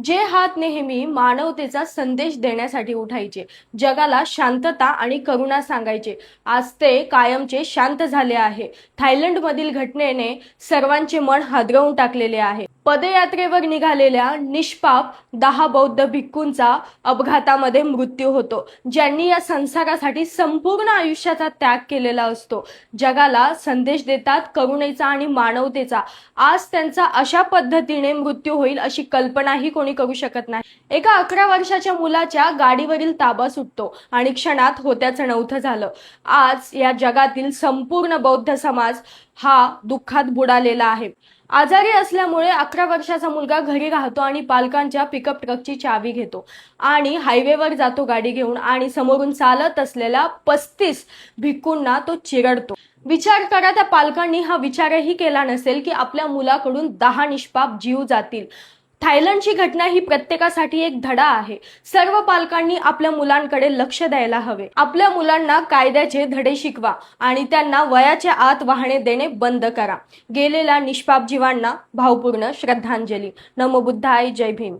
जे हात नेहमी मानवतेचा संदेश देण्यासाठी उठायचे, जगाला शांतता आणि करुणा सांगायचे, आज ते कायमचे शांत झाले आहे. थायलंडमधील घटनेने सर्वांचे मन हादरवून टाकलेले आहे. पदयात्रेवर निघालेल्या निष्पाप 10 बौद्ध भिक्खूंचा अपघातामध्ये मृत्यू होतो, ज्यांनी या संसारासाठी संपूर्ण आयुष्याचा त्याग केलेला असतो. जगाला संदेश देतात करुणेचा आणि मानवतेचा. आज त्यांचा अशा पद्धतीने मृत्यू होईल अशी कल्पनाही कोणी करू शकत नाही. एका 11 वर्षाच्या मुलाच्या गाडीवरील ताबा सुटतो आणि क्षणात होत्याचं नव्हतं झालं. आज या जगातील संपूर्ण बौद्ध समाज हा दुःखात बुडालेला आहे. आजारी असल्यामुळे 11 वर्षाचा मुलगा घरी राहतो आणि पालकांच्या पिकअप ट्रकची चावी घेतो आणि हायवेवर जातो गाडी घेऊन आणि समोरून चालत असलेल्या 35 भिक्खूंना तो चिरडतो. विचार करा, त्या पालकांनी हा विचारही केला नसेल की आपल्या मुलाकडून 10 निष्पाप जीव जातील. थायलंडची घटना ही प्रत्येकासाठी एक धडा आहे. सर्व पालकांनी आपल्या मुलांकडे लक्ष द्यायला हवे. आपल्या मुलांना कायद्याचे धडे शिकवा आणि त्यांना वयाच्या आत वाहने देणे बंद करा. गेलेल्या निष्पाप जीवांना भावपूर्ण श्रद्धांजली. नमो बुद्धाय. जय भीम.